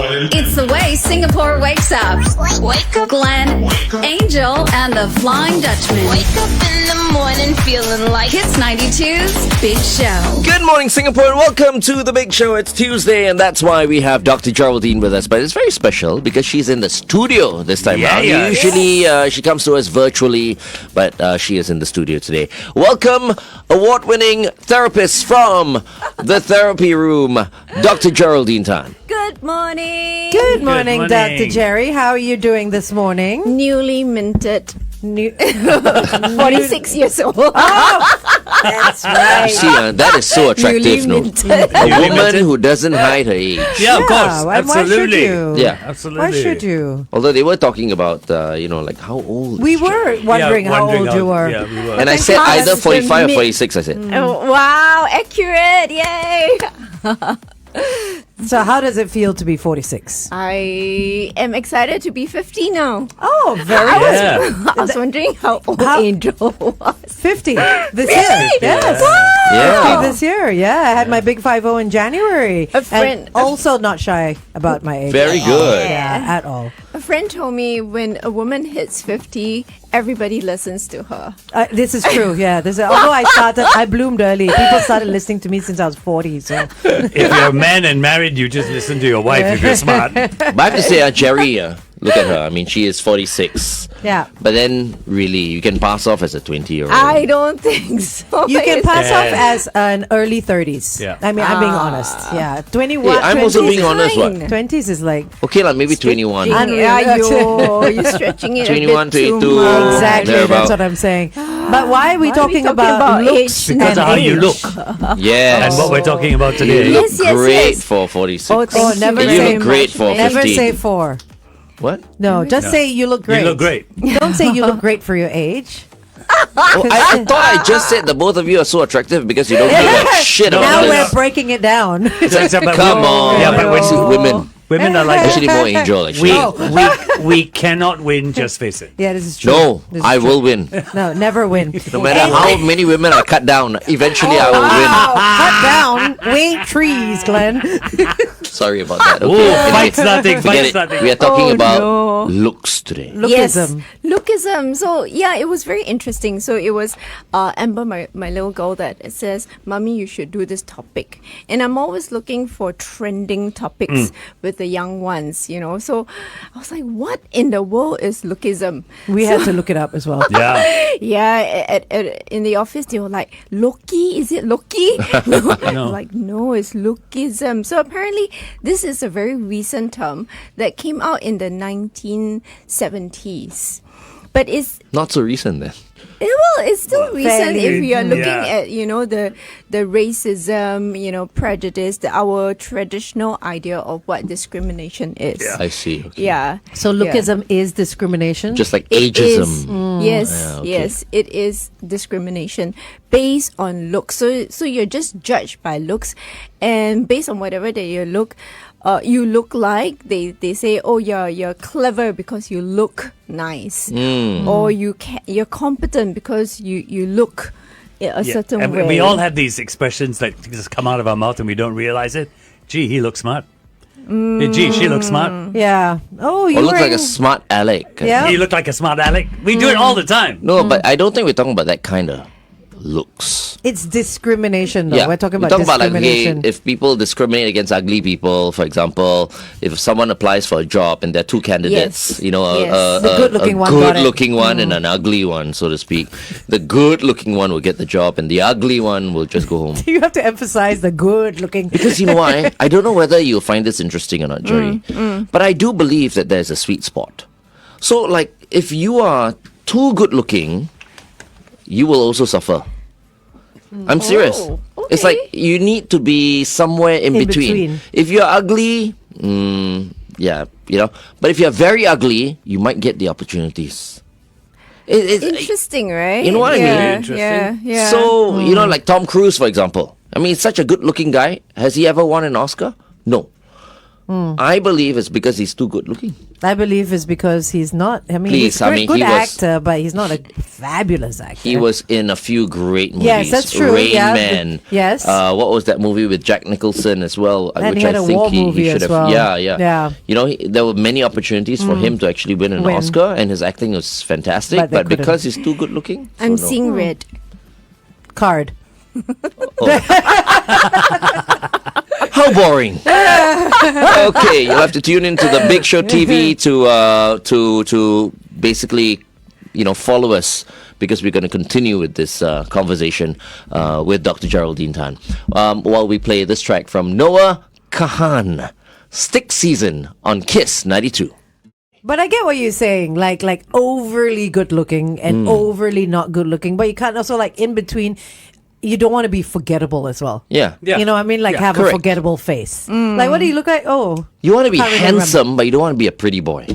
It's the way Singapore wakes up. Wake up, Glenn, Angel, and the Flying Dutchman. Wake up in the morning feeling like Hits 92's Big Show. Good morning, Singapore, and welcome to the Big Show. It's Tuesday, and that's why we have Dr. Geraldine with us. But it's very special because she's in the studio this time around. Usually, she comes to us virtually, but she is in the studio today. Welcome, award-winning therapist from the therapy room, Dr. Geraldine Tan. Good morning. Good morning, Dr. Jerry. How are you doing this morning? Newly minted. 46 years old. That's right. See, that is so attractive, no? A woman who doesn't hide her age. Yeah, of course. and Absolutely. Why should you? Yeah. Absolutely. Why should you? Although they were talking about, like how old We is were wondering how old you were. Yeah, we were. And I said either 45 or 46, I said. Oh, wow, accurate. Yay. So how does it feel to be 46? I am excited to be 50 now. Oh, very Yeah. I was wondering how old How- Angel was. 50 this year. Yes. Yeah. 50 this year. Yeah, I had my big 50 in January. A friend- And also not shy about my age. Very good. Yeah, at all. A friend told me when a woman hits 50, everybody listens to her. This is true. Yeah. Although I bloomed early. People started listening to me since I was 40. So If you're a man and married, you just listen to your wife if you're smart. But I have to say, Jerry, look at her. I mean, she is 46. yeah. But then, really, you can pass off as a 20-year-old. I don't think so. You can pass Yeah. off as an early 30s. Yeah. I mean, I'm being honest. Yeah. 21. Hey, I'm also being honest, what? 20s is like. Okay, like maybe 21. Yeah, you're stretching it 21, a bit too 22. much. Exactly, thereabout. that's what I'm saying. But why are we Why talking about looks age? Because and of how you age? look. Yes. And what we're talking about You today. look Yes, great yes. for 46. Oh, thank never you You very look great much, for man. 50. Never say 4. What? No, just say you look great. You look great. Don't say you look great for your age. Oh, I thought I just said that both of you are so attractive because you don't give a shit Now about we're this. breaking it down. Come on. Yeah, but This is women. women are like Actually, more Angel, actually. we cannot win. Just face it. Yeah, this is true. No, This is I true. will win. No, never win. No matter how many women are cut down, eventually I will Cut down. We ain't trees, Glenn. win. Sorry about that. Ooh, Okay. fight starting, Forget fight it. starting. We are talking Oh, about no. looks today. Yes, Lookism. lookism. So yeah, it was very interesting. So it was Amber, my little girl, that says, "Mommy, you should do this topic." And I'm always looking for trending topics with the young ones, you know. So I was like, "What in the world is lookism?" We had to look it up as well. Yeah. Yeah, in the office they were like, "Loki, is it Loki?" No. Like, no, it's lookism. So apparently, this is a very recent term that came out in the 1970s, but it's Not so recent then. it's still recent fairly- if we are looking Yeah. at the racism, prejudice, our traditional idea of what discrimination is. Yeah. I see. Okay. Yeah. So lookism is discrimination. Just like It ageism. is. Yes, Yeah, okay. yes, it is discrimination based on looks. So you're just judged by looks, and based on whatever that you look like. They say, oh, you're clever because you look nice, or you're competent because you look a certain And way. we all have these expressions that just come out of our mouth and we don't realize it. Gee, he looks smart. Hey, gee, she looks smart. Yeah. Oh, you Or looks like wearing- a smart aleck. Yeah. He looked like a smart aleck. We do it all the time. No, but I don't think we're talking about that kind of looks. It's discrimination, though. We're talking about like, okay, discrimination. if people discriminate against ugly people, for example, if someone applies for a job and there are two candidates, Yes. Yes. The good-looking one got it. good-looking one and an ugly one, so to speak, the good-looking one will get the job and the ugly one will just go home. You have to emphasize the good-looking. Because you know why? I don't know whether you'll find this interesting or not, Jerry. But I do believe that there's a sweet spot. So, like, if you are too good-looking, you will also suffer. I'm serious. Oh, It's okay. like you need to be somewhere in between. between. If you're ugly, yeah, But if you're very ugly, you might get the opportunities. It's Interesting, right? You know what I mean? Yeah, Interesting. Yeah. So, like Tom Cruise, for example. I mean, he's such a good-looking guy. Has he ever won an Oscar? No. I believe it's because he's too good looking. I believe it's because he's not. I mean, Please, he's a good he was- actor, but he's not a fabulous actor. He was in a few great movies. Yes, that's true. Rain Yeah, Man. yes. What was that movie with Jack Nicholson as well? And which he had I a think war he movie should as have. well. Yeah. Yeah. You know, there were many opportunities for him to actually win an Oscar, and his acting was fantastic. But they But couldn't. because he's too good looking, I'm so no. seeing red. Card. How boring. Okay, you'll have to tune into the Big Show TV to basically, follow us, because we're going to continue with this conversation with Dr. Geraldine Tan while we play this track from Noah Kahan, Stick Season on Kiss 92. But I get what you're saying, like overly good looking and overly not good looking. But you can't also in between. You don't want to be forgettable as well. Yeah. You know what I mean? Have correct. a forgettable face. Like, what do you look like? Oh. You want to be Can't remember. handsome, but you don't want to be a pretty boy.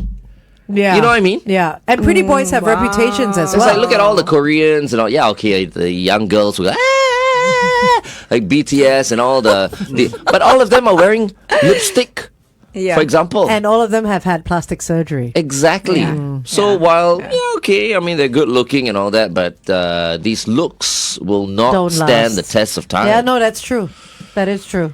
Yeah. You know what I mean? Yeah. And pretty boys have reputations as It's well. like, look at all the Koreans and all. Yeah, okay, the young girls who go, like BTS and all but all of them are wearing lipstick, for example. And all of them have had plastic surgery. Exactly. So while okay, I mean they're good looking and all that, but these looks will not Don't stand last. the test of time. Yeah, no, that's true. That is true.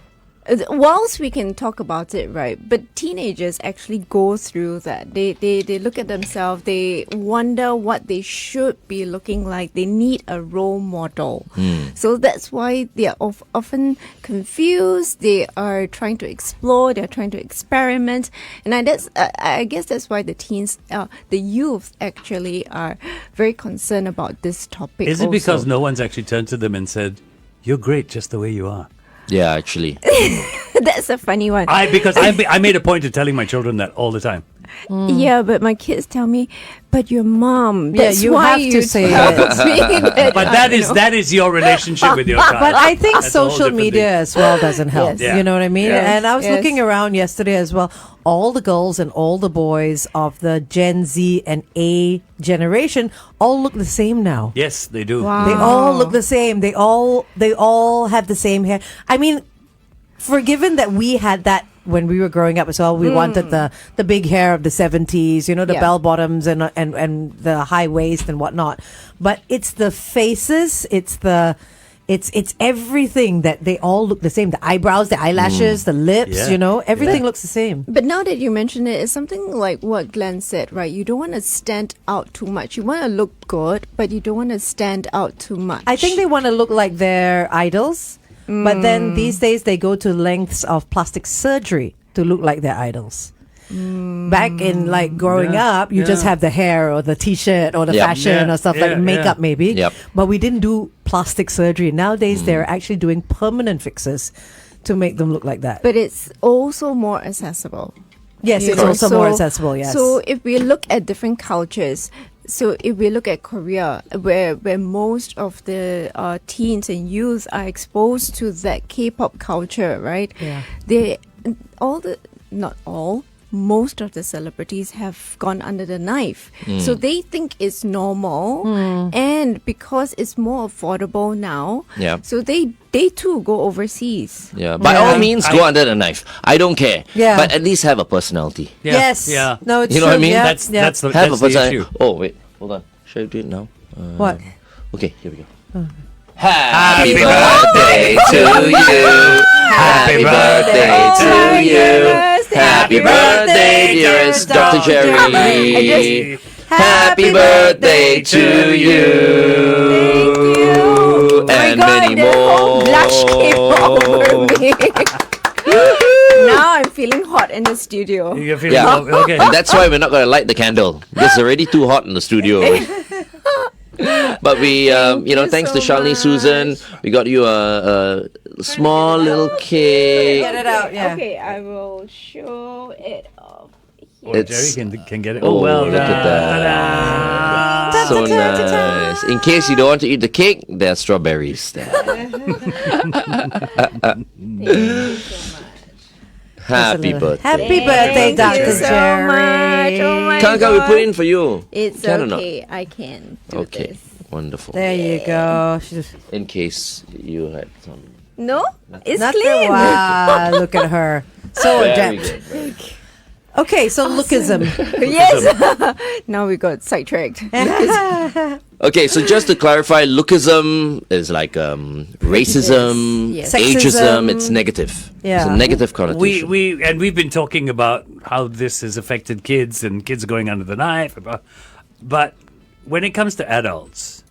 Whilst we can talk about it, right? But teenagers actually go through that. They look at themselves. They wonder what they should be looking like. They need a role model. So that's why they are often confused. They are trying to explore. They're trying to experiment. And I guess that's why the teens, the youth, actually are very concerned about this topic. Is it also. because no one's actually turned to them and said, "You're great just the way you are"? Yeah, actually. That's a funny one. Because I made a point of telling my children that all the time. Yeah, but my kids tell me, but your mom. Yeah, That's you why have to you say tell it. me that, But that is your relationship with your child. But I think That's a whole social different media thing. as well doesn't help. Yes. Yeah. You know what I mean? Yes. And I was Yes. looking around yesterday as well. All the girls and all the boys of the Gen Z and A generation all look the same now. Yes, they do. Wow. They all look the same. They all have the same hair. I mean, forgiven that we had that when we were growing up as well. We wanted the big hair of the 70s, the Yeah. bell bottoms and the high waist and whatnot. But it's the faces, it's everything that they all look the same. The eyebrows, the eyelashes, the lips, Yeah. everything looks the same. But now that you mention it, it's something like what Glenn said, right? You don't want to stand out too much. You want to look good, but you don't want to stand out too much. I think they want to look like their idols, but then these days they go to lengths of plastic surgery to look like their idols. Back in growing up, you just have the hair or the t-shirt or the Yep. fashion or stuff like makeup maybe. Yep. But we didn't do plastic surgery. Nowadays they're actually doing permanent fixes to make them look like that. But it's also more accessible. Yes, You it's know, also more accessible, yes. So if we look at different cultures, so if we look at Korea, where most of the teens and youth are exposed to that K-pop culture, right? Yeah. Not all, most of the celebrities have gone under the knife. So they think it's normal, and because it's more affordable now, Yeah. so they too go overseas. Yeah. By all means, go under the knife. I don't care. Yeah. But at least have a personality. Yeah. Yes. Yeah. No, it's You know true. what I mean? Yeah. That's yeah. the Have a issue. personality. Oh, wait. Hold on. Should I do it now? What? Okay, here we go. Happy birthday to you. Happy birthday to you. Happy birthday, dearest Dr. Jerry. Happy birthday to you. Thank you. And oh my many God, the whole more. blush came over me. Now I'm feeling hot in the studio. You're feeling Yeah. okay. And that's why we're not going to light the candle. It's already too hot in the studio. But we, thanks to so Shalini Susan, we got you a small little cake. Get it out, yeah. Okay, I will show it off. Oh, It's- Jerry can get it. Oh, Oh, well look at that. done. So nice. In case you don't want to eat the cake, there are strawberries there. Happy birthday. Happy birthday, Thank Dr. you so Jerry. much. Oh my Can we God. put in for you? It's Can or not? okay. I can do Okay, this. wonderful. There you go. She's In case you had some. No, it's nothing. clean. Wow, look at her. So Very adept. good. Okay, so lookism. Yes. Now we got sidetracked. Okay, so just to clarify, lookism is like racism, Yes. ageism. Sexism. It's negative. It's Yeah. a negative connotation. We've been talking about how this has affected kids and kids going under the knife. But when it comes to adults,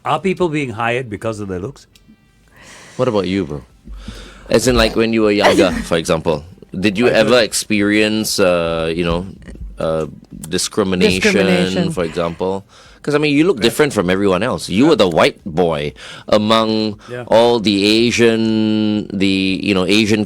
are people being hired because of their looks? What about you, bro? As in, like when you were younger, for example, did you ever experience, discrimination, for example? Because I mean, you look different from everyone else. You were the white boy among all the Asian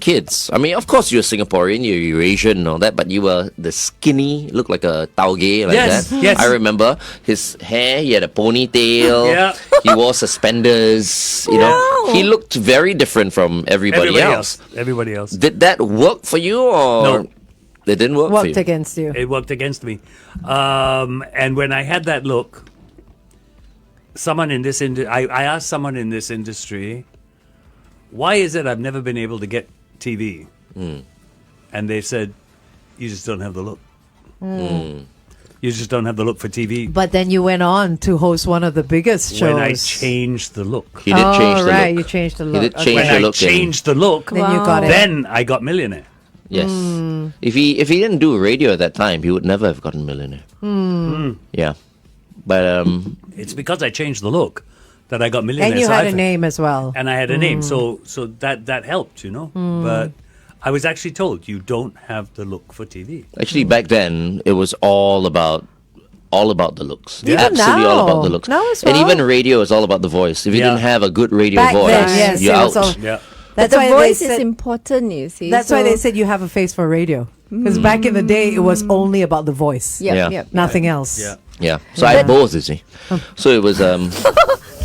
kids. I mean, of course, you're Singaporean, you're Eurasian and all that, but you were the skinny, look like a tauge like Yes, that. yes. I remember his hair. He had a ponytail. Yeah. He wore suspenders. You know, he looked very different from everybody else. Everybody else. Did that work for you, or No. it didn't work for Worked you? against you. It worked against me. And when I had that look, someone in this I asked someone in this industry, why is it I've never been able to get TV? And they said, you just don't have the look. You just don't have the look for TV. But then you went on to host one of the biggest shows. When I changed the look. He did change the right, look. you changed the He look. did Okay. change When the I look. changed the look, Then you got it. then I got Millionaire. Yes. If he didn't do radio at that time, he would never have gotten Millionaire. Yeah. But It's because I changed the look that I got Millionaire. And you So had I a fe- name as well. And I had a name, so that helped, you know. But I was actually told you don't have the look for TV. actually, back then, it was all about the looks. Even Absolutely all now. about the looks. Now as And well. even radio is all about the voice. If you Yeah. didn't have a good radio Back voice, then, yes, you're it out. was all- Yeah. That's the why voice they is said, important, you see. That's why they said you have a face for radio. Because back in the day, it was only about the voice. Yep, Yeah. yep. Nothing else. Yeah. Yeah. So I had both, you see. So it was it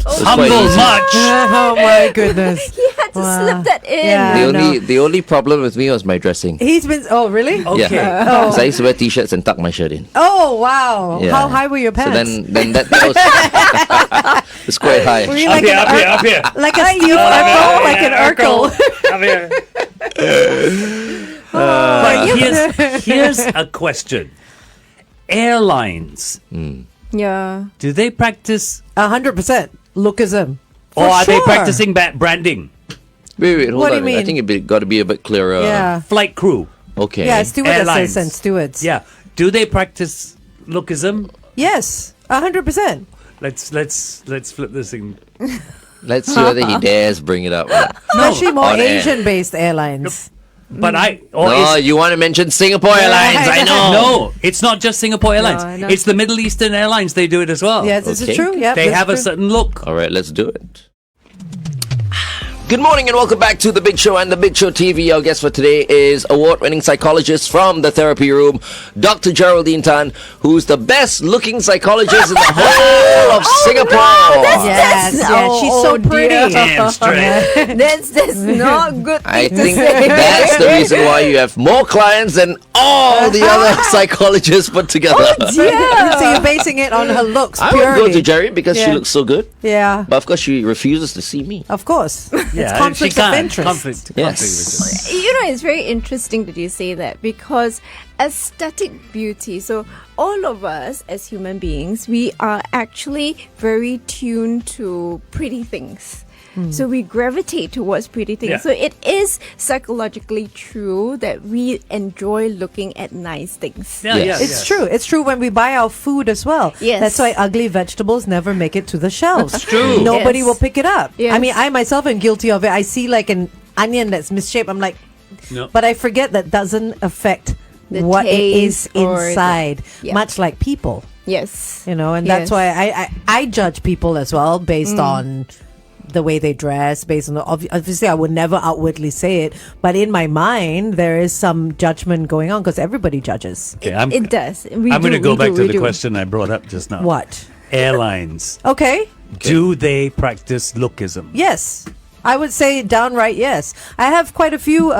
was quite Humble easy. much. Oh my goodness. He had to slip that in. Yeah. The only problem with me was my dressing. He's been, oh really? Okay. Yeah. 'Cause I used to wear t-shirts and tuck my shirt in. Oh wow. Yeah. How high were your pants? So then that was it's quite high. Were you Up like here, an up here, up here. like a Steve Urkel? Like an Urkel? Up here. Oh, But here's a question. Airlines, Yeah. do they practice 100% lookism. or For are they sure. practicing branding? Wait, hold What do on. you I mean? think it got to be a bit clearer. Yeah. Flight crew. Okay. Yeah, stewardesses Airlines. and stewards. Yeah. Do they practice lookism? Yes, 100%. Let's flip this thing. Let's see whether he dares bring it up. Especially more on air. Asian-based airlines. But No, you want to mention Singapore Airlines? I know. No, it's not just Singapore Airlines. No. It's the Middle Eastern Airlines. They do it as well. Yes, this Okay. is true. Yeah, They have a certain look. All right, let's do it. Good morning and welcome back to The Big Show and The Big Show TV. Our guest for today is award-winning psychologist from the therapy room, Dr. Geraldine Tan, who's the best-looking psychologist in the whole of Singapore. Yes, yeah, she's so pretty. Damn straight. That's not good. I thing to think say. that's the reason why you have more clients than all the other psychologists put together. So you're basing it on her looks I purely. would go to Jerry because she Yeah. looks so good. Yeah, But of course, she refuses to see me. of course. Yeah, It's conflict she of can't. interest. Conflict Yes. of interest. You know, it's very interesting that you say that because aesthetic beauty, so all of us as human beings, we are actually very tuned to pretty things. So we gravitate towards pretty things. Yeah. So it is psychologically true that we enjoy looking at nice things. Yeah, Yes. yeah, It's true. It's true when we buy our food as well. Yes. That's why ugly vegetables never make it to the shelves. It's true. Nobody Yes. will pick it up. Yes. I mean, I myself am guilty of it. I see like an onion that's misshaped. I'm like, No. but I forget that doesn't affect The what it is taste or the- inside. Yeah. Much like people, Yes. you know, and that's Yes. why I judge people as well based on the way they dress, based on obviously I would never outwardly say it, but in my mind there is some judgment going on because everybody judges. Okay, It does. I'm going to go back to the question I brought up just now. What? Airlines. Okay. Do they practice lookism? Yes. I would say downright yes. I have quite a few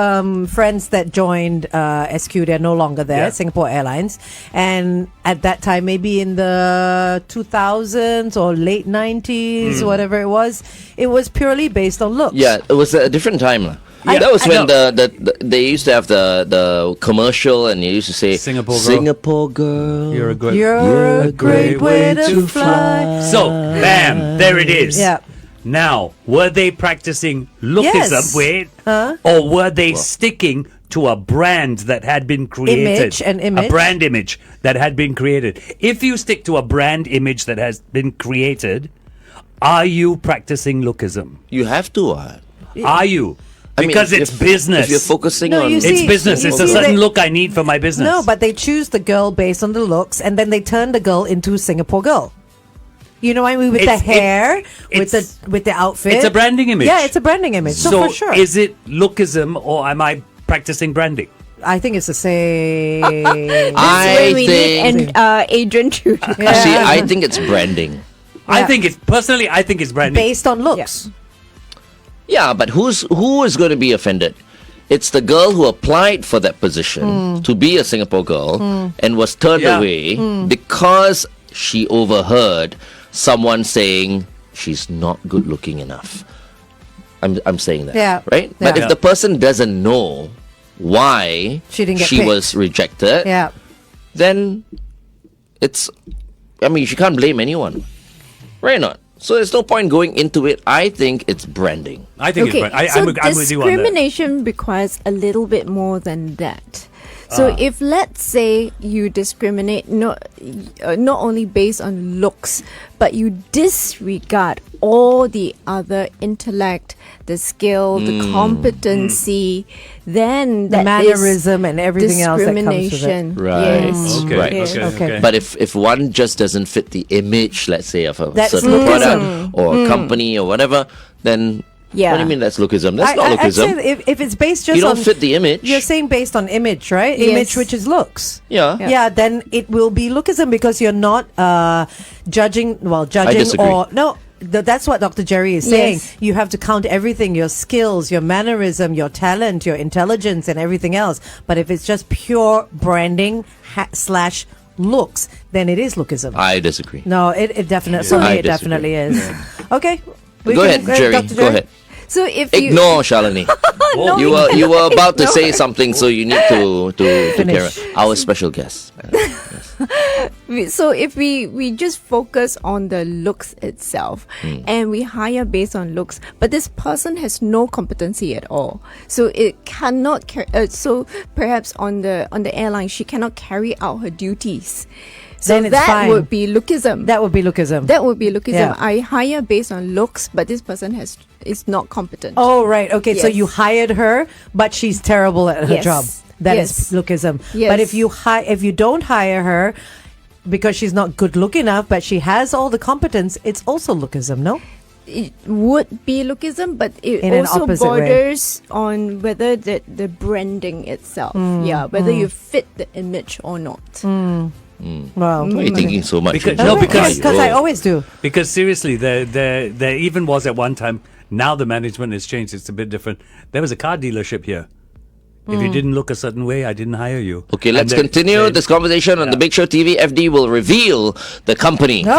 friends that joined SQ. They're no longer there, Yeah. Singapore Airlines. And at that time, maybe in the 2000s or late 90s, whatever it was purely based on looks. Yeah, it was a different time. That was when No. they used to have the commercial, and they used to say Singapore girl. Singapore girl. You're a good. You're a great way to fly. So, bam, there it is. Yeah. Now, were they practicing lookism? Yes. Wait. Or were they sticking to a brand that had been created? An image. A brand image that had been created. If you stick to a brand image that has been created, are you practicing lookism? You have to. Are you? I mean, Because if it's you're- business. If you're focusing No, on you It's see- business. you It's a see certain they- look I need for my business. No, but they choose the girl based on the looks, and then they turn the girl into Singapore girl. You know what I mean? With the It's- hair, with it's- the outfit. it's a branding image. Yeah, it's a branding image. So, for sure. is it lookism or am I practicing branding? I think it's the same. I When we think. need Adrian to. See, I think it's branding. I Yeah. think it's personally. I think it's branding. Based on looks. Yeah, but who is going to be offended? It's the girl who applied for that position to be a Singapore girl and was turned Yeah. away because she overheard someone saying she's not good looking enough. I'm saying that. Yeah. Right? But Yeah. if the person doesn't know why She didn't get picked. was rejected, Yeah. then she can't blame anyone. Right or not? So there's no point going into it. I think it's branding. I think Okay, it's branding. so I'm with you on that. discrimination requires a little bit more than that. So if let's say you discriminate not only based on looks, but you disregard all the other intellect, the skill, the competency, then The that is mannerism and everything else that comes with it. discrimination. Right. Yes. Okay, Right. okay, Okay. okay. But if one just doesn't fit the image, let's say, of a That's certain lookism. product or a company or whatever, then Yeah. what do you mean that's lookism? That's not I'd lookism. say if it's based just You don't on fit the image. You're saying based on image, right? Yes. Image, which is looks. Yeah. Yeah. Then it will be lookism because you're not judging. Well, judging disagree. or no. That's what Dr. Jerry is saying. Yes. You have to count everything: your skills, your mannerism, your talent, your intelligence, and everything else. But if it's just pure branding slash looks, then it is lookism. I disagree. No, it definitely, for I me, it disagree. definitely is. Okay. We Go can- ahead, Jerry. Dr. Go ahead. So if you Ignore Shalini. Oh, You were about to say something, so you need to Finish. carry on. Our special guest. So if we just focus on the looks itself and we hire based on looks, but this person has no competency at all, so it cannot so perhaps on the airline she cannot carry out her duties, so Then it's that fine. would be lookism. That would be lookism. That would be lookism. Yeah. I hire based on looks, but this person is not competent. Oh, right. Okay. So Yes. you hired her, but she's terrible at her Yes. job. That is Yes. lookism. Yes. But if you don't hire her because she's not good looking enough, but she has all the competence, it's also lookism, no? It would be lookism, but it In an also opposite way. borders on whether the branding itself, whether you fit the image or not. Well, Why are you thinking so much? Because- Angel? no, because- because I always do. Because seriously, there even was at one time. Now the management has changed. It's a bit different. There was a car dealership here. If you didn't look a certain way, I didn't hire you. Okay, And let's then- continue then- this conversation on the Big Show TV. FD will reveal the company. No.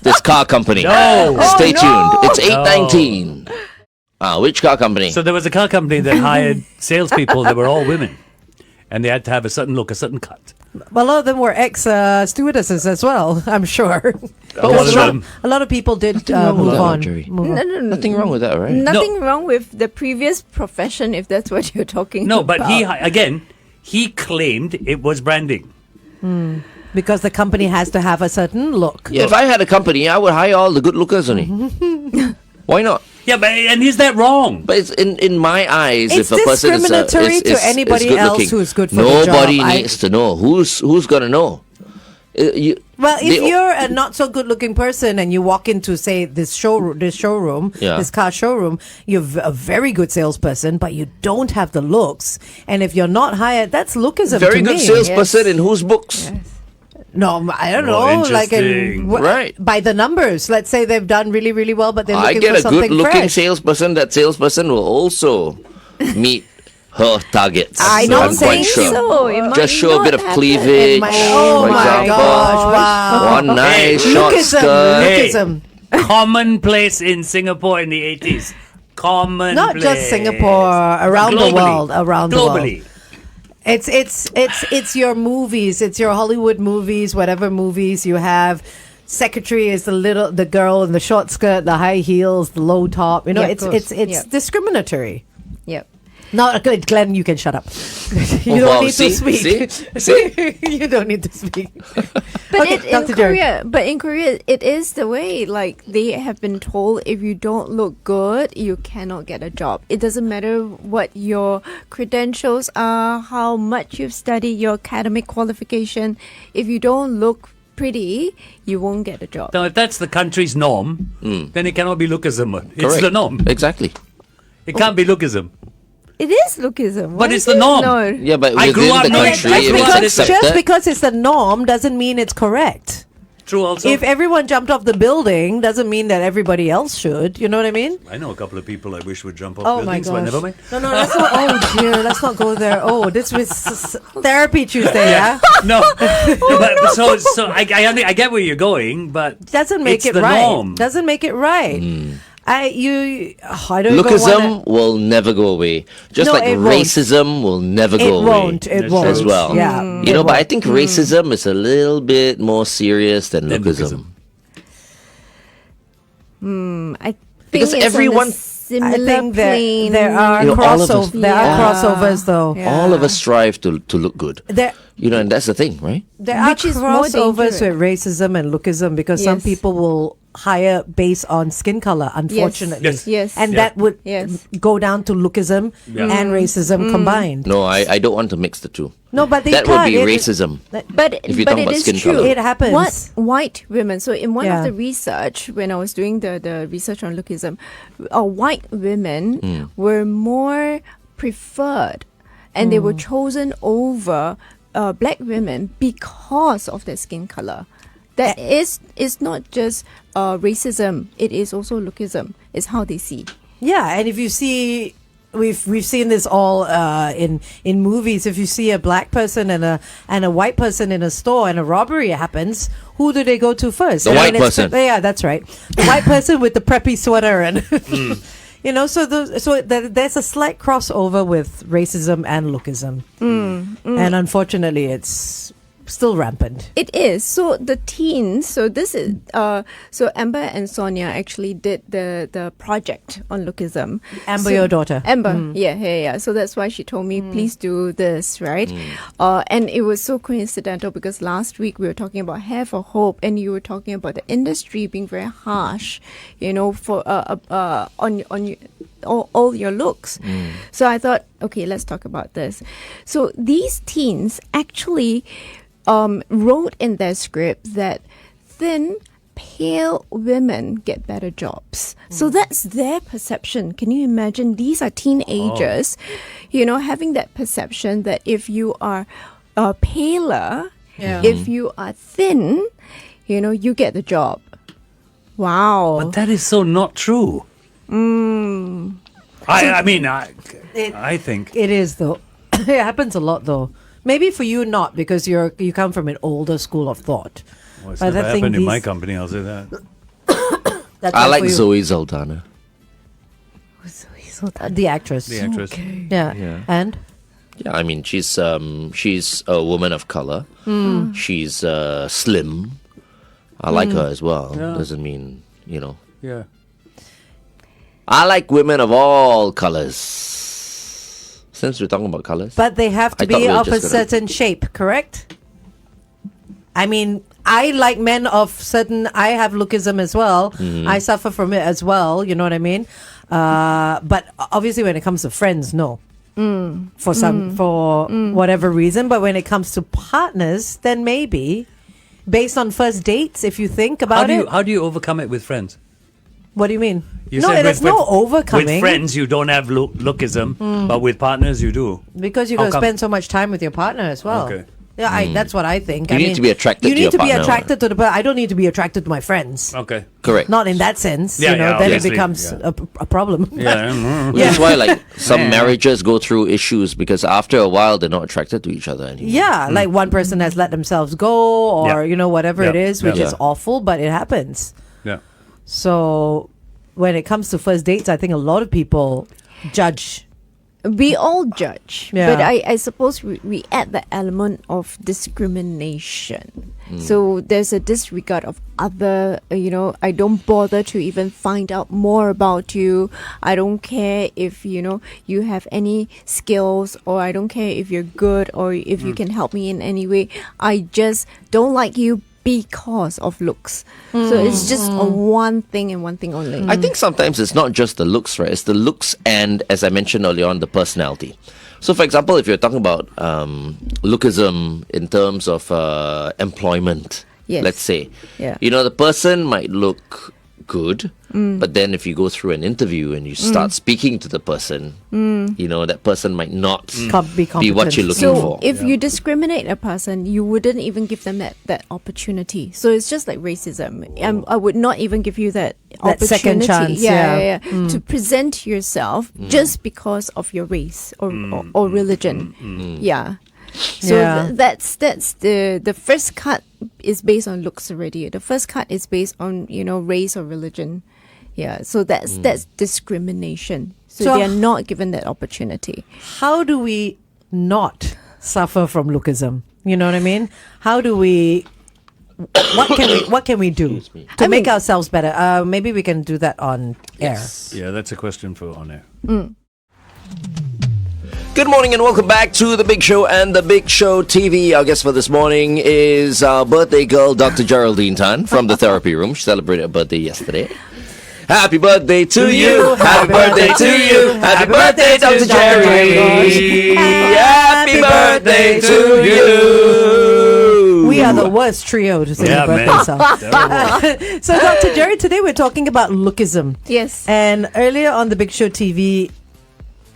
This car company. No. Stay tuned. It's 8:19. Which car company? So there was a car company that hired salespeople that were all women, and they had to have a certain look, a certain cut. Well, a lot of them were ex stewardesses as well, I'm sure. But what's wrong? A lot of people did wrong with move that, on. Jerry? Move on. No. Nothing wrong with that, right? Nothing wrong with the previous profession, if that's what you're talking No, about. but he claimed it was branding. Because the company has to have a certain look. Yeah, if I had a company, I would hire all the good lookers only. Why not? Yeah, but and is that wrong? But it's in my eyes, It's if a person is discriminatory to anybody good else looking, who's good for the job. nobody needs to know. Who's gonna know? Well, if They- you're a not so good looking person and you walk into, say, this showroom, Yeah. this car showroom, you're a very good salesperson, but you don't have the looks. And if you're not hired, that's lookism very to good me. salesperson in whose books? No, I don't Oh, know. Like interesting. Right. by the numbers. Let's say they've done really, really well, but they're I looking get for a something good looking fresh. salesperson. That salesperson will also meet her targets. I'm not quite saying sure. so. It might Just show a bit not of happen. cleavage, Oh for my example. gosh! Wow. One nice Hey, short Lookism, skirt. Hey. lookism. Commonplace in Singapore in the 80s. Common. Not just Singapore, around the world, around the world. Globally. It's your movies, it's your Hollywood movies, whatever movies you have. Secretary is the girl in the short skirt, the high heels, the low top. You know, Yeah, it's of course. Yeah. discriminatory. Yep. No, good, Glenn, you can shut up. You Oh, don't wow, need to see? speak. You don't need to speak. But Okay, in Dr. Jared. Korea, it is the way. Like they have been told, if you don't look good, you cannot get a job. It doesn't matter what your credentials are, how much you've studied, your academic qualification. If you don't look pretty, you won't get a job. Now, if that's the country's norm, then it cannot be lookism. It's Correct. the norm. Exactly. It can't be lookism. It is lookism. But Why it's is the it norm. no? Yeah, but I grew within up the knowing- country, I if grew it's up- Just accepted, because it's the norm doesn't mean it's correct. True also. If everyone jumped off the building, doesn't mean that everybody else should. You know what I mean? I know a couple of people I wish would jump off Oh my buildings, but gosh. never mind. No, let's not. Oh dear, let's not go there. Oh, this was therapy Tuesday, yeah? No, but so I get where you're going, but Doesn't make it's it the right. norm. Doesn't make it right. I don't even wanna, lookism will never go away. Just No, like it won't. racism will never It go away. won't. It That's won't. as well. Yeah. You know, but I think racism is a little bit more serious than Then lookism. I think Because it's everyone- on a similar I think plane. there are You know, all of us- there are Yeah. crossovers though. Yeah. All of us strive to look good. There You know, and that's the thing, right? there are Which is more crossovers dangerous. with racism and lookism because some Yes. people will hire based on skin color, unfortunately. Yes. Yes. And Yeah. that would Yes. go down to lookism Yeah. and racism combined. No, I don't want to mix the two. No, but they That would can't. be It- racism. But If you but talk it about is skin true. colour. It happens. What white women? So in one Yeah. of the research, when I was doing the research on lookism, white women were more preferred, and they were chosen over black women because of their skin color. That is not just racism; it is also lookism. It's how they see. Yeah, and if you see, we've seen this all in movies. If you see a black person and a white person in a store and a robbery happens, who do they go to first? The I white mean, it's- person. Yeah, that's right. The white person with the preppy sweater and. You know, so there's a slight crossover with racism and lookism, and unfortunately, it's still rampant. It is. So the teens, so this is so Amber and Sonia actually did the project on lookism. Amber, So- your daughter. Amber, yeah. So that's why she told me, please do this, right? And it was so coincidental because last week we were talking about Hair for Hope, and you were talking about the industry being very harsh, you know, for on all your looks. So I thought, okay, let's talk about this. So these teens actually wrote in their script that thin, pale women get better jobs. So that's their perception. Can you imagine? These are teenagers, you know, having that perception that if you are paler, if you are thin, you know, you get the job. Wow. But that is so not true. I mean, I think It is though. It happens a lot though. Maybe for you not because you come from an older school of thought. well, it's But never I think happened in my these- company. I'll say that. That's I why like for you- Zoe Zaldana. the actress. The actress. Yeah. Yeah. And Yeah, I mean she's a woman of color. She's slim. I like her as well. Yeah. Doesn't mean Yeah. I like women of all colors. Since we're talking about colors, but they have to I thought be we were of a just gonna- certain shape, correct? I mean, I like men of certain. I have lookism as well. I suffer from it as well. You know what I mean? But obviously, when it comes to friends, no. For whatever reason, but when it comes to partners, then maybe based on first dates, if you think about it. How do you overcome it with friends? What do you mean? You No, said there's with- no with- overcoming With friends, you don't have lookism, but with partners, you do. because you How got to come? spend so much time with your partner as well. Okay. Yeah, that's what I think. You I need mean, to be attracted You to need your to be partner, attracted to the. But I don't need to be attracted to my friends. Okay. correct. Not in that sense. Yeah, you know, yeah, then it obviously, becomes yeah. a problem. Yeah. Which is why, like, some Yeah. marriages go through issues because after a while they're not attracted to each other anymore. Yeah, like one person has let themselves go, or Yeah. whatever it Yeah. is, which Yeah. is awful, but it happens. Yeah. So, when it comes to first dates, I think a lot of people judge. We all judge, Yeah. but I suppose we add the element of discrimination. So there's a disregard of other, I don't bother to even find out more about you. I don't care if, you have any skills, or I don't care if you're good, or if you can help me in any way. I just don't like you because of looks. So it's just a one thing and one thing only. I think sometimes it's not just the looks, right? It's the looks and, as I mentioned earlier on, the personality. So, for example, if you're talking about lookism in terms of employment, Yes. let's say, Yeah. the person might look good, but then if you go through an interview and you start speaking to the person, that person might not Be be what competent. you're looking So for. if you discriminate a person, you wouldn't even give them that opportunity. So it's just like racism. I would not even give you that That opportunity. second chance, yeah. To present yourself just because of your race or religion. Yeah. So Yeah. that's the first cut is based on looks already. The first cut is based on race or religion. Yeah. So that's discrimination. So So they are not given that opportunity. How do we not suffer from lookism? You know what I mean? How do we? What can we do to make ourselves better? Maybe we can do that on air. Yeah, that's a question for on air. Good morning and welcome back to The Big Show and The Big Show TV. Our guest for this morning is our birthday girl, Dr. Geraldine Tan from the therapy room. She celebrated her birthday yesterday. Happy birthday to you! Happy birthday to you! Happy birthday, Dr. Jerry! Happy birthday to you! We are the worst trio to sing Yeah, a birthday man. song. So, Dr. Jerry, today we're talking about lookism. Yes. And earlier on The Big Show TV,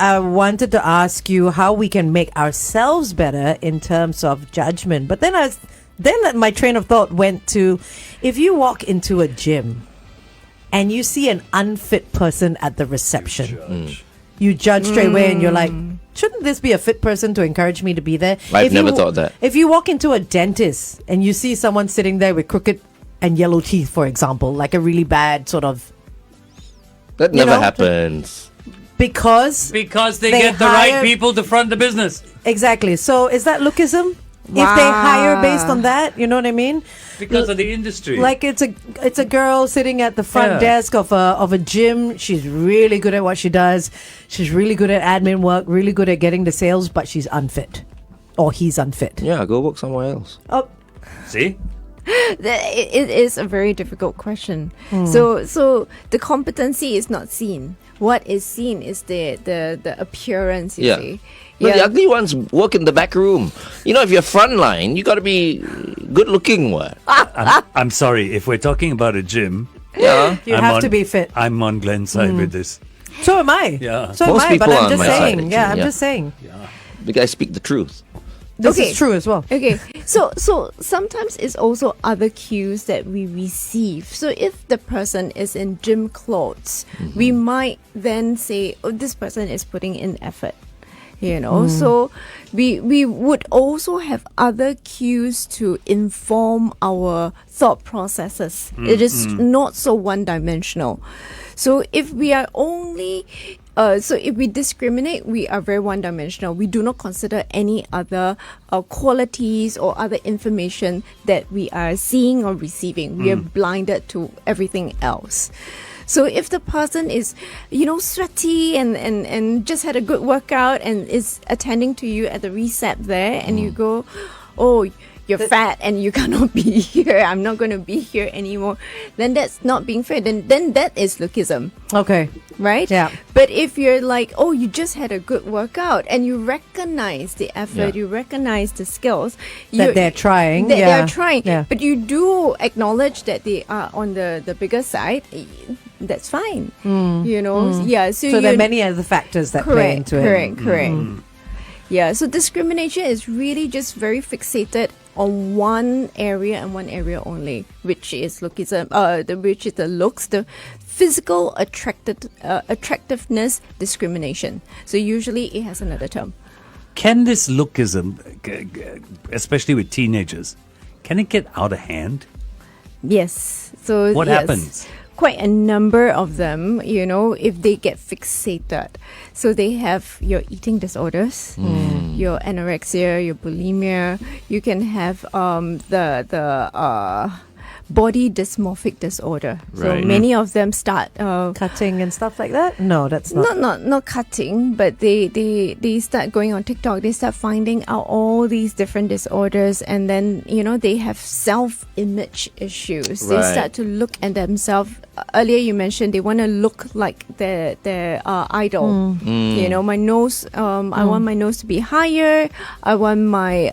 I wanted to ask you how we can make ourselves better in terms of judgment. But then my train of thought went to, if you walk into a gym and you see an unfit person at the reception, you judge straight away and you're like, shouldn't this be a fit person to encourage me to be there? I've never thought that. If you walk into a dentist and you see someone sitting there with crooked and yellow teeth, for example, like a really bad sort of, That You never know, happens. because Because they They get the hire- right people to front the business. exactly. So is that lookism? If they hire based on that, you know what I mean? Because of the industry. Like it's a girl sitting at the front Yeah. desk of a gym. She's really good at what she does. She's really good at admin work, really good at getting the sales, but she's unfit. Or he's unfit. Yeah, go work somewhere else. Oh, See? It is a very difficult question. So the competency is not seen. What is seen is the appearance. You see. But the ugly ones work in the back room. If you're frontline, you got to be good looking. What? I'm sorry. If we're talking about a gym, Yeah. you I'm have on- to be fit. I'm on Glenn's side with this. So am I. Yeah. So Most am I, but people are I'm on just my side, saying. actually, Yeah, I'm yeah. just saying. The guys speak the truth. This Okay. is true as well. Okay, so sometimes it's also other cues that we receive. So if the person is in gym clothes, we might then say, "Oh, this person is putting in effort." So we would also have other cues to inform our thought processes. It is not so one-dimensional. So if we are only if we discriminate, we are very one-dimensional. We do not consider any other qualities or other information that we are seeing or receiving. We are blinded to everything else. So if the person is, sweaty and just had a good workout and is attending to you at the recept there, and you go, "Oh, you're fat and you cannot be here. I'm not going to be here anymore," then that's not being fair. Then that is lookism. Okay. Right? Yeah. But if you're like, "Oh, you just had a good workout," and you recognize the effort, Yeah. you recognize the skills That they're trying. that yeah. they're trying, Yeah. but you do acknowledge that they are on the bigger side, that's fine. Yeah. So So there are you- many other factors that play into it. Correct. Yeah, so discrimination is really just very fixated on one area and one area only, which is lookism, which is the looks, the physical attractiveness discrimination. So usually it has another term. Can this lookism, especially with teenagers, can it get out of hand? Yes. So What yes. happens? quite a number of them, you know, if they get fixated. So they have your eating disorders, your anorexia, your bulimia. You can have the body dysmorphic disorder. So Right. many of them start Cutting and stuff like that? No, that's not. not cutting, but they start going on TikTok. They start finding out all these different disorders, and then you know they have self-image issues. They Right. start to look at themselves. Earlier you mentioned they want to look like their idol. You know, my nose. I want my nose to be higher. I want my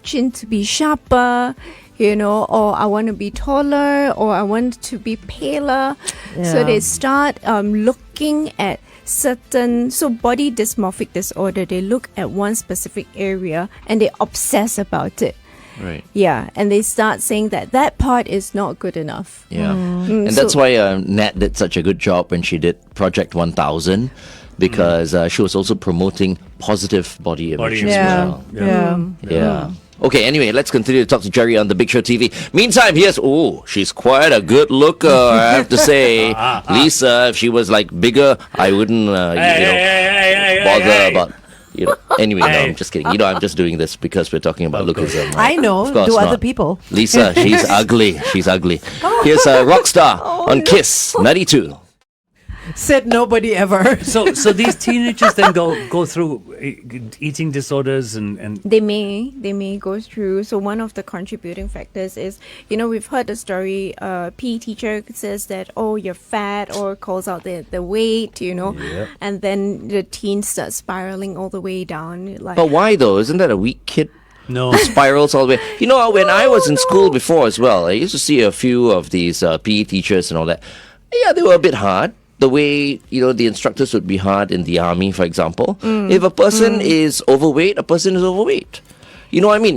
chin to be sharper. You know, or I want to be taller, or I want to be paler. So Yeah. they start looking at certain, so body dysmorphic disorder, they look at one specific area and they obsess about it. Right. Yeah, and they start saying that that part is not good enough. Yeah. And so- that's why Nat did such a good job when she did Project 1000, because she was also promoting positive body image as Yeah. well. Yeah. Yeah. Okay, anyway, let's continue to talk to Jerry on the Big Show TV. Meantime, she's quite a good looker, I have to say. Lisa, if she was like bigger, I wouldn't, bother about, Anyway, no, I'm just kidding. I'm just doing this because we're talking about lookism. I know. Of course Do other not. people? Lisa, she's ugly. She's ugly. Here's a Rockstar on Kiss 92. Said nobody ever. So these teenagers then go through eating disorders and They may go through. So one of the contributing factors is, we've heard the story. PE teacher says that, oh, you're fat, or calls out the weight, and then the teen starts spiraling all the way down. Like, But why though? Isn't that a weak kid? no. Spirals all the way. When I was in school before as well, I used to see a few of these PE teachers and all that. Yeah, they were a bit hard. The way, the instructors would be hard in the army, for example. If a person is overweight, a person is overweight. You know what I mean?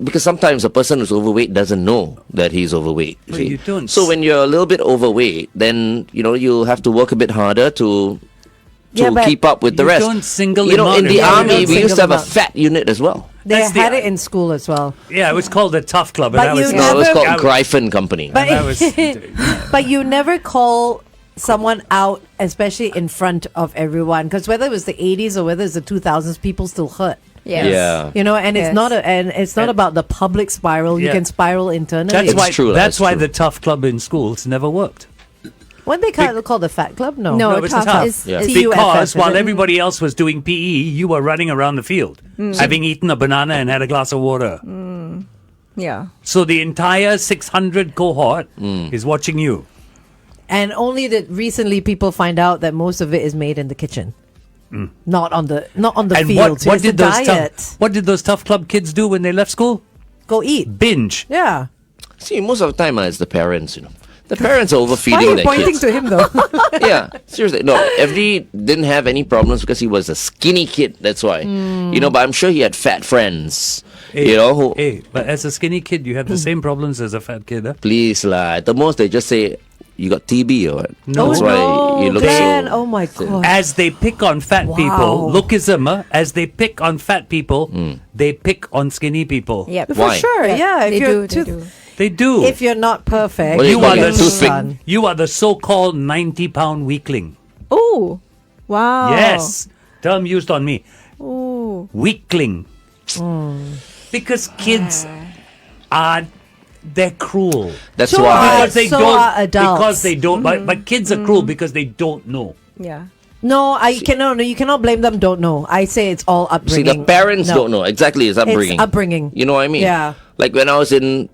Because sometimes a person who's overweight doesn't know that he's overweight. Well, see? you don't So when you're a little bit overweight, then, you'll have to work a bit harder to Yeah, but keep up with the you rest. don't single in them out the and- army, don't we used to have single a them out. fat unit as well. They That's the- had it in school as well. Yeah, it was called the Tough Club. But and you that was, No, it was Never- called Gryphon Company. But that was But you never call someone out, especially in front of everyone, because whether it was the 80s or whether it's the 2000s, people still hurt. yes. Yeah. And it's Yes. not about the public spiral. You Yeah. can spiral internally. that's It's why true, that's that's why true. the Tough Club in schools never worked. What they call the Fat Club? No. No, it was tough tough. is Yeah. is- TUFF, Because is while it? everybody else was doing PE, you were running around the field, having eaten a banana and had a glass of water. yeah. So the entire 600 cohort is watching you. And only that recently people find out that most of it is made in the kitchen, not on the And field. So what it's did the those diet? what did those Tough Club kids do when they left school? Go eat. Binge. Yeah. See, most of the time it's the parents, The parents are Why overfeeding are you their pointing kids. to him though? Yeah, seriously. No, FD didn't have any problems because he was a skinny kid. That's why. But I'm sure he had fat friends. Who But as a skinny kid, you have the same problems as a fat kid. Huh? please lah. At the most they just say you got TB or what. No. That's why you look Glenn, so. oh my god. As they pick on fat people, Wow. lookism, as they pick on fat people, they pick on skinny people. Yep. For Why? sure, yeah. They If you're do. They do. They do. If you're not perfect, What do you you call are it? the Toothpick? son. you are the so-called 90-pound weakling. Oh, wow. Yes, term used on me. Oh, Weakling. Because kids they're cruel. That's So why. Because they so don't. are adults. Because they don't. But kids are cruel because they don't know. yeah. No, you cannot blame them. Don't know. I say it's all See, upbringing. the parents No. don't know exactly. It's upbringing. upbringing. You know what I mean? Yeah. Like when I was in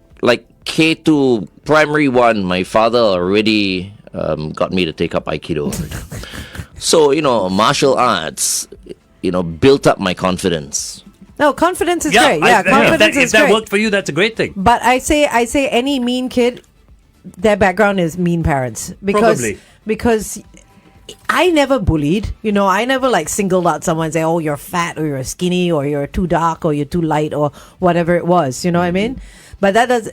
K2 primary 1, my father already got me to take up Aikido. So martial arts, built up my confidence. No, confidence is great. Yeah, confidence if is that great. worked for you, that's a great thing. But I say any mean kid, their background is mean parents Probably. because I never bullied. I never singled out someone and say, "Oh, you're fat or you're skinny or you're too dark or you're too light or whatever it was." You know what I mean? But that does.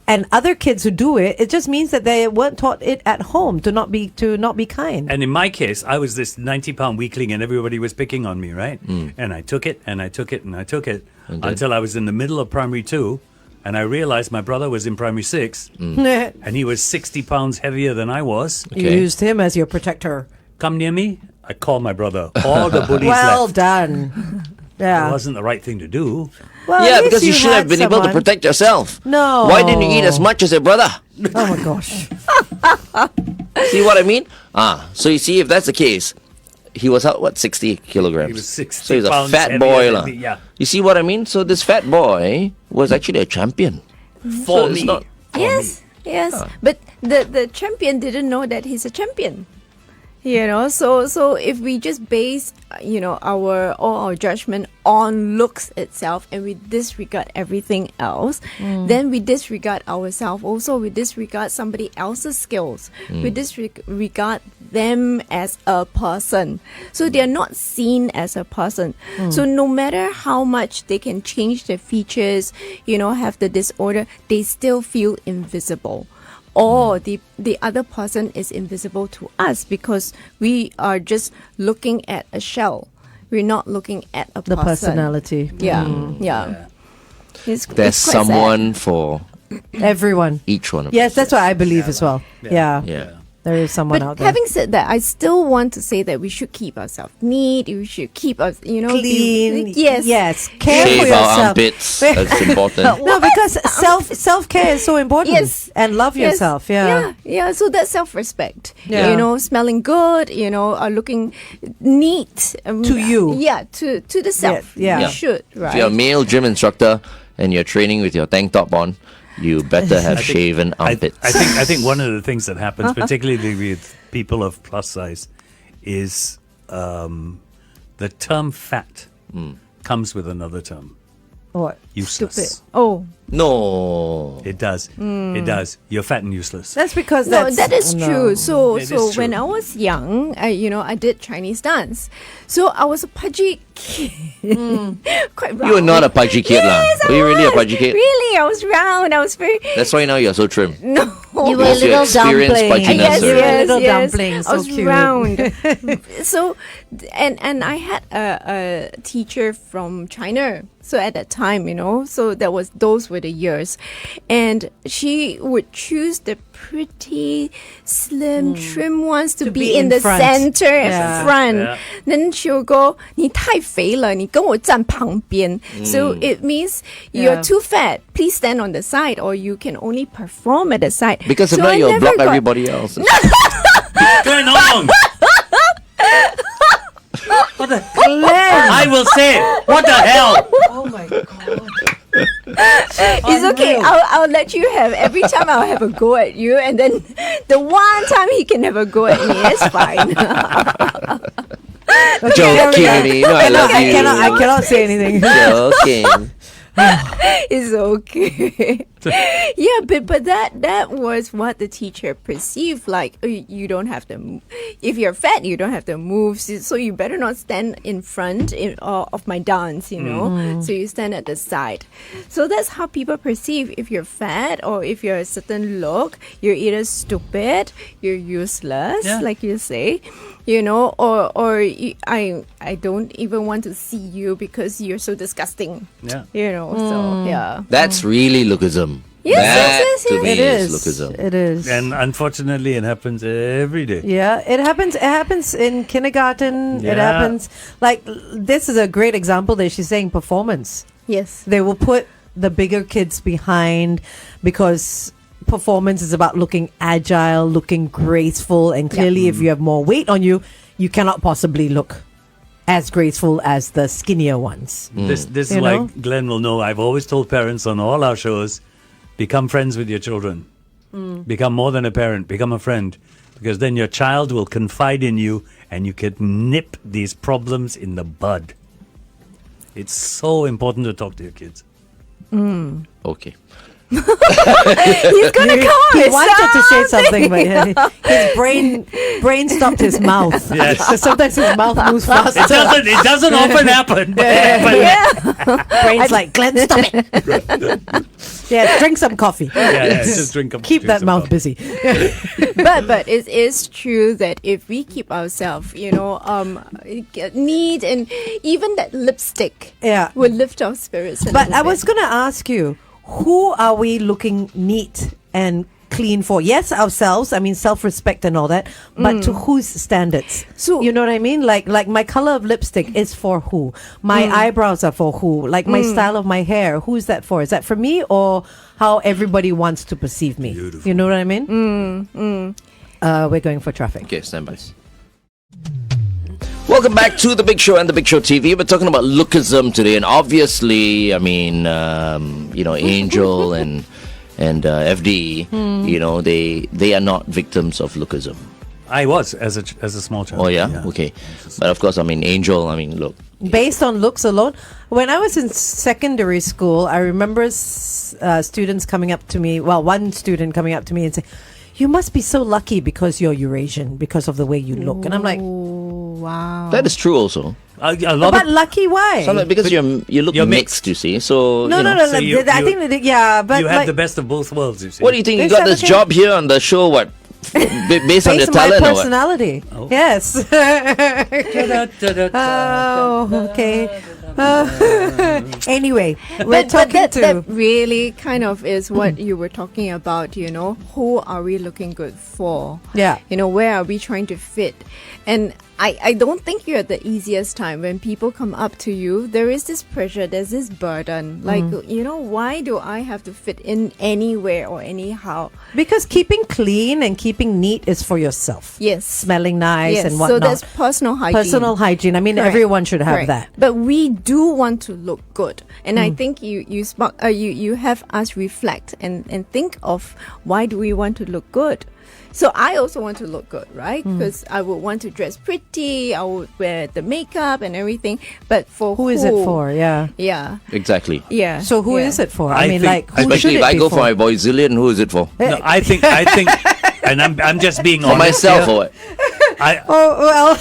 And other kids who do it, it just means that they weren't taught it at home to not be kind. And in my case, I was this 90-pound weakling and everybody was picking on me, right? And I took it and I took it and I took it until I was in the middle of primary 2 and I realized my brother was in primary 6, You and he was 60 pounds heavier than I was. Okay. used him as your protector. Come near me, I call my brother. All the bullies Well left. done. It Yeah. wasn't the right thing to do. Well, at Yeah, least because you should have had been able to someone. protect yourself. No. Why didn't you eat as much as your brother? Oh my gosh. See what I mean? So you see, if that's the case, he was out, what, 60 kilograms? He was 60 So he's a pounds fat heavier boy. than lah. me, yeah. You see what I mean? So this fat boy was actually a champion. For it's me. not- Yes, yes. But the champion didn't know that he's a champion. You know, so if we just base, all our judgment on looks itself, and we disregard everything else, then we disregard ourselves. Also, we disregard somebody else's skills. We disregard them as a person. So they are not seen as a person. So no matter how much they can change their features, have the disorder, they still feel invisible. Or the other person is invisible to us because we are just looking at a shell. We're not looking at a The person. personality. Yeah. It's There's quite sad. someone for Everyone. each one of Yes, us. that's what I believe as well. Yeah. Yeah. There is someone But out there. having said that, I still want to say that we should keep ourselves neat. We should keep us, Clean. yes. Yes. Care for Shave our yourself. armpits. That's important. No, because self care is so important. Yes. And love Yes. yourself. Yeah. Yeah. So that's self-respect. Yeah. Smelling good. Looking neat To you. Yeah, to the self. Yeah. You should, right? If you're a male gym instructor and you're training with your tank top on, you better have shaven armpits. I think one of the things that happens, particularly with people of plus size, is the term fat comes with another term. What? Useless. Stupid. Oh. No. It does. It does. You're fat and useless. That's because No, that's that is no. true. So, It is when true. I was young, I did Chinese dance. So I was a pudgy kid, quite round. You were not a pudgy kid, lah. Yes, I Were you really a was. pudgy kid? Really, I was round. I was very That's why now you're so trim. no. You were Because you little experienced dumpling. pudginess Yes, already. yes, Little yes. dumpling, I so was cute. round. So, and I had a teacher from China. So at that time, so those were the years, and she would choose the pretty, slim, trim ones to be in the front. center, Yeah. front. Yeah. Then she'll go, 你太肥了，你跟我站旁边. So it means you're Yeah. too fat. Please stand on the side, or you can only perform at the side. Because if So not, I you'll never block got- everybody else. What's going on? What the I will say it. What the hell? Oh my god. It's okay. I'll let you have every time. I'll have a go at you, and then the one time he can have a go at me, it's fine. Joking, me. No, I love you. I cannot say anything. Joking. It's okay. Yeah, but that was what the teacher perceived. Like, you don't have to. If you're fat, you don't have to move. So you better not stand in front of my dance. So you stand at the side. So that's how people perceive. If you're fat or if you're a certain look, you're either stupid, you're useless, Yeah. like you say. I don't even want to see you because you're so disgusting. Yeah. So yeah. That's really lookism. Yes, that yes, to yes, me It is is. lookism. It is. And unfortunately, it happens every day. Yeah, it happens. It happens in kindergarten. It Yeah. happens. Like, this is a great example that she's saying performance. Yes. They will put the bigger kids behind because performance is about looking agile, looking graceful, and clearly, if you have more weight on you, you cannot possibly look as graceful as the skinnier ones. This is You why know? Glenn will know. I've always told parents on all our shows, become friends with your children. Become more than a parent. Become a friend. Because then your child will confide in you and you can nip these problems in the bud. It's so important to talk to your kids. Okay. He's gonna come. He with wanted to say something. something, but his brain stopped his mouth. Yes. So sometimes his mouth moves faster. It doesn't often happen. But Brain's like, Glenn, stop it. Yeah, drink some coffee. yeah, just drink Keep that some mouth coffee. busy. but it is true that if we keep ourselves, neat, and even that lipstick Yeah. will lift our spirits. a But little I was bit. going to ask you, who are we looking neat and clean for? Yes, ourselves. I mean, self-respect and all that. But to whose standards? So- you know what I mean? Like my color of lipstick is for who? My eyebrows are for who? Like my style of my hair, who is that for? Is that for me or how everybody wants to perceive me? Beautiful. You know what I mean? We're going for traffic. Okay, stand by. Welcome back to The Big Show and The Big Show TV. We're talking about lookism today, and obviously, I mean, Angel and FD, they are not victims of lookism. I was as a small child. Oh yeah? Okay. But of course, I mean, Angel, I mean, look. Based on looks alone, when I was in secondary school, I remember students coming up to me. Well, one student coming up to me and saying, "You must be so lucky because you're Eurasian because of the way you look." And I'm like, Wow. That is true also. A lot "But of, lucky why?" Sometimes because you look you're mixed, you see. So No, you no, know. no. So you- I think that, yeah, but you have like, the best of both worlds, you see. What do you think? You Is got that this okay? job here on the show? What? Based on your based on my talent or what? personality. Oh. Yes. Oh, Oh, okay. Anyway, we're But talking that, to. that really kind of is what you were talking about, who are we looking good for? Yeah. Where are we trying to fit? And I don't think you're at the easiest time when people come up to you. There is this pressure, there's this burden. Like, why do I have to fit in anywhere or anyhow? Because keeping clean and keeping neat is for yourself. Yes. Smelling nice Yes. and So whatnot. that's personal hygiene. Personal hygiene. I mean, Correct. everyone should have Correct. that. But we do want to look good, and I think you have us reflect and think of why do we want to look good. So I also want to look good, right? Because I would want to dress pretty. I would wear the makeup and everything. But for Who is it for? Yeah. Yeah, Exactly. yeah. So who yeah. is it for? I I mean, think- like, who should Especially it if I be go for my boy Zillion, who is it for? No, I think, and I'm just being For honest. myself here. or what? Oh well.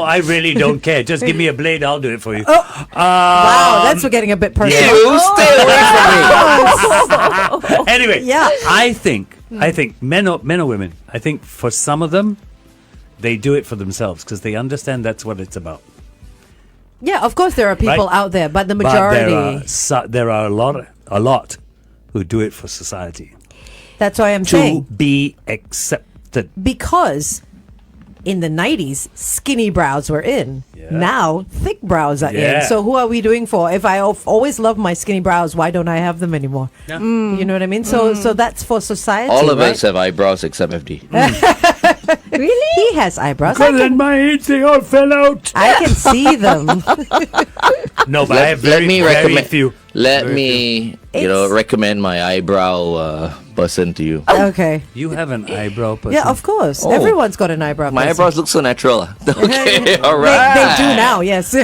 I really don't care. Just give me a blade, I'll do it for you. Wow, that's getting a bit personal. You stay away from me. Anyway, Yeah. I think men or women, I think for some of them, they do it for themselves because they understand that's what it's about. Yeah, of course there are people Right. out there, but the But majority. there are a lot who do it for society That's why I'm to saying. be accepted. Because in the 90s, skinny brows were in. Yeah. Now, thick brows are in. Yeah. So who are we doing for? If I always love my skinny brows, why don't I have them anymore? Yeah. You know what I mean? So that's for society. All of right? us have eyebrows except FD. Really? He has eyebrows. I can, my age, they all fell out. I can see them. No, but I have very few. Let Very me, It's- recommend my eyebrow person to you. Okay. You have an eyebrow person. Yeah, of course. Oh. Everyone's got an eyebrow. My person. eyebrows look so natural. Okay, all They right. do now, yes.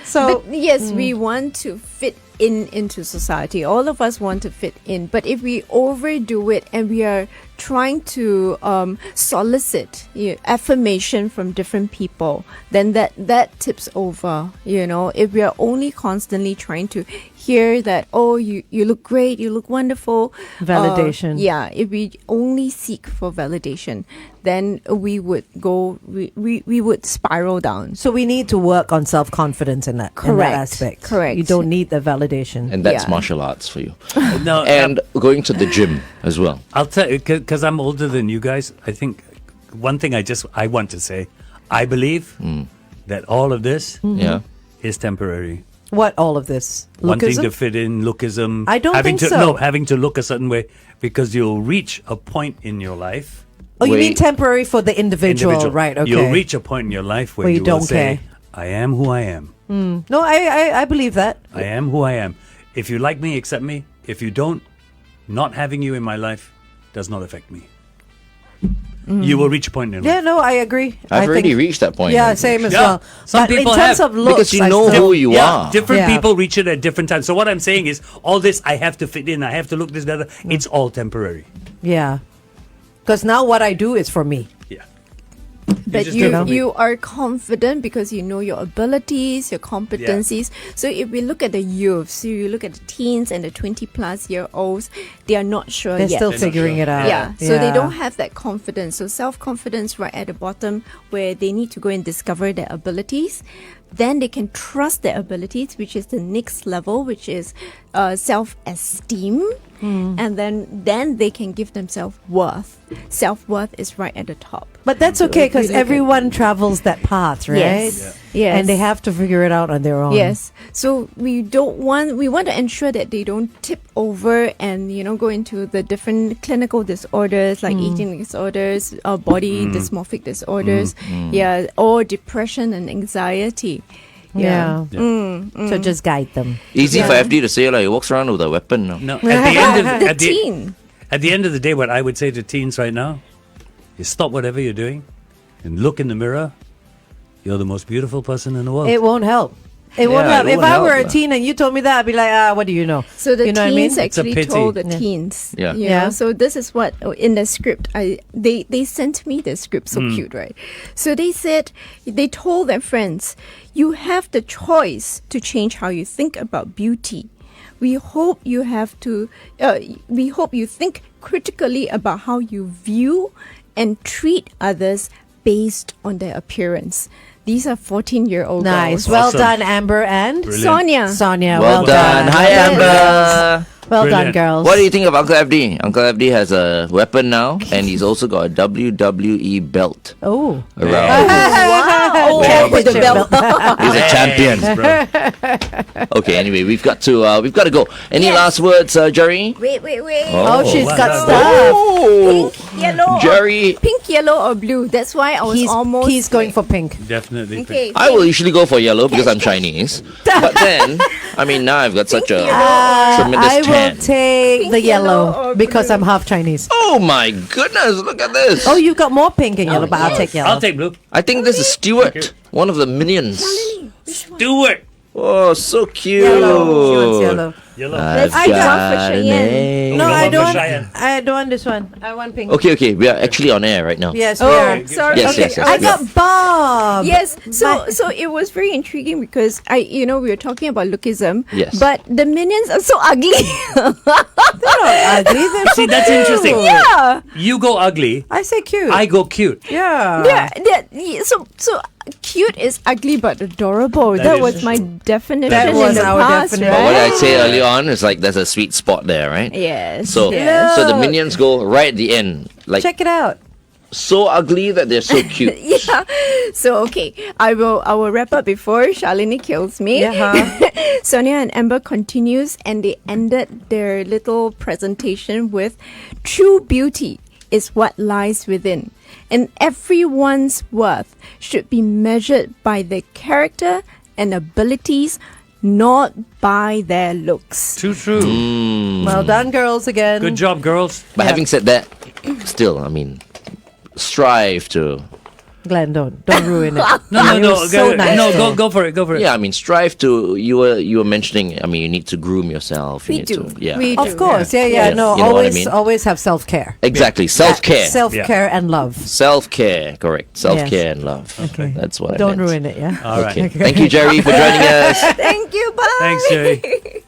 So, But yes, we want to fit into society. All of us want to fit in. But if we overdo it and we are trying to solicit affirmation from different people, then that tips over. If we are only constantly trying to hear that, oh, you look great, you look wonderful, Validation. if we only seek for validation, then we would go, we would spiral down. so we need to work on self-confidence in that Correct. aspect. Correct. You don't need the validation. And that's Yeah. martial arts for you. No, And going to the gym as well. I'll tell you, because I'm older than you guys, I think one thing I want to say, I believe that all of this Yeah. is temporary. What, all of this? Wanting Lookism? to fit in, lookism. I don't having think to, so. No, having to look a certain way because you'll reach a point in your life. Oh, you mean Wait. temporary for the individual, right? Okay. You'll reach a point in your life where Where you you will don't say, care. I am who I am. No, I believe that. I am who I am. If you like me, accept me. If you don't, not having you in my life does not affect me. You will reach a point in your Yeah, life. no, I agree. I've I already think- reached that point. Yeah, same as Yeah. well. Some But in people terms have. of looks, Because you I know still- who you Yeah, are. different Yeah. people reach it at different times. So what I'm saying is, all this I have to fit in, I have to look this, that, it's all temporary. Yeah. Because now what I do is for me. Yeah. But just you don't know. you are confident because you know your abilities, your competencies. So if we look at the youths, so you look at the teens and the 20-plus-year-olds, they are not sure They're yet. still They're not figuring sure. it out. Yeah, so they don't have that confidence. So self-confidence right at the bottom where they need to go and discover their abilities. then they can trust their abilities, which is the next level, which is self-esteem. And then they can give themselves worth. Self-worth is right at the top. But that's okay because everyone travels that path, right? Yes. Yes. And they have to figure it out on their own. Yes. So we want to ensure that they don't tip over and, go into the different clinical disorders like eating disorders, body dysmorphic disorders, or depression and anxiety. Yeah. So just guide them. Easy for FD to say, like, he walks around with a weapon. No? No, at The the end of the day, what I would say to teens right now is stop whatever you're doing and look in the mirror. You're the most beautiful person in the world. It won't help. It won't help. it If won't I were help. a teen and you told me that, I'd be like, what do you know? So the you know teens what I mean? It's a actually pity. told the teens. Yeah. Yeah. So this is what in the script they sent me the script, so cute, right? So they told their friends, you have the choice to change how you think about beauty. We hope you think critically about how you view and treat others based on their appearance. These are 14-year-old Nice. girls. Well Awesome. done, Amber and Sonia. Sonia. Well done. Hi, Amber. Well done, Brilliant. girls. What do you think of Uncle FD? Uncle FD has a weapon now, and he's also got a WWE belt Oh. around. Wow. With the belt. He's a champion. Bro. Okay, anyway, we've got to go. Any last words, Jerry? Wait. Oh, she's wow, got wow, stuff. Oh, Yellow. Jerry. Pink, yellow, or blue. That's why I was almost. He's going for pink. Definitely. Okay. I will usually go for yellow because I'm Chinese. But then, now I've got such a tremendous I will tan. take Pink, the yellow, yellow or because blue? I'm half Chinese. Oh my goodness, look at this. Oh, you've got more pink and yellow, but I'll take yellow. I'll take blue. I think this is Stuart, one of the minions. Do it. Oh, so cute. Yellow. She wants yellow. Yellow. I've I got got for an Cheyenne. egg. No, No, I one for don't. Cheyenne. I don't want this one. I want pink. Okay, we are actually on air right now. Yes, we Oh, are. sorry. Yes, okay. yes, yes. I got Bob. Yes, so it was very intriguing because we were talking about lookism. Yes. But the minions are so ugly. Ugly. They're See, that's cute. interesting. Yeah. You go ugly. I say cute. I go cute. yeah. So cute is ugly but adorable. That That is was my definition That in was the our past, definition. But what right? I say earlier on is like there's a sweet spot there, right? Yes. So, yes. so the minions go right at the end, like Check it out. so ugly that they're so cute. Yeah. So okay, I will wrap up before Shalini kills me. Sonia and Amber continues, and they ended their little presentation with true beauty is what lies within, and everyone's worth should be measured by their character and abilities, not by their looks. Too true. Well done, girls, again. Good job, girls. But having said that, still, strive to. Glenn, don't ruin it. No. You're so nice, though. Go for it. Go for it. Yeah, strive to. You were mentioning. You need to groom yourself. You We need do. To, yeah. We Of course, yeah. Yeah. No, You know what I always, mean? always have self-care. Exactly. Self-care. Self-care and love. Self-care. Correct. Self-care and love. Okay. That's what I Don't meant. ruin it, yeah? All right. Okay. Thank you, Jerry, for joining us. Thank you. Bye. Thanks, Jerry.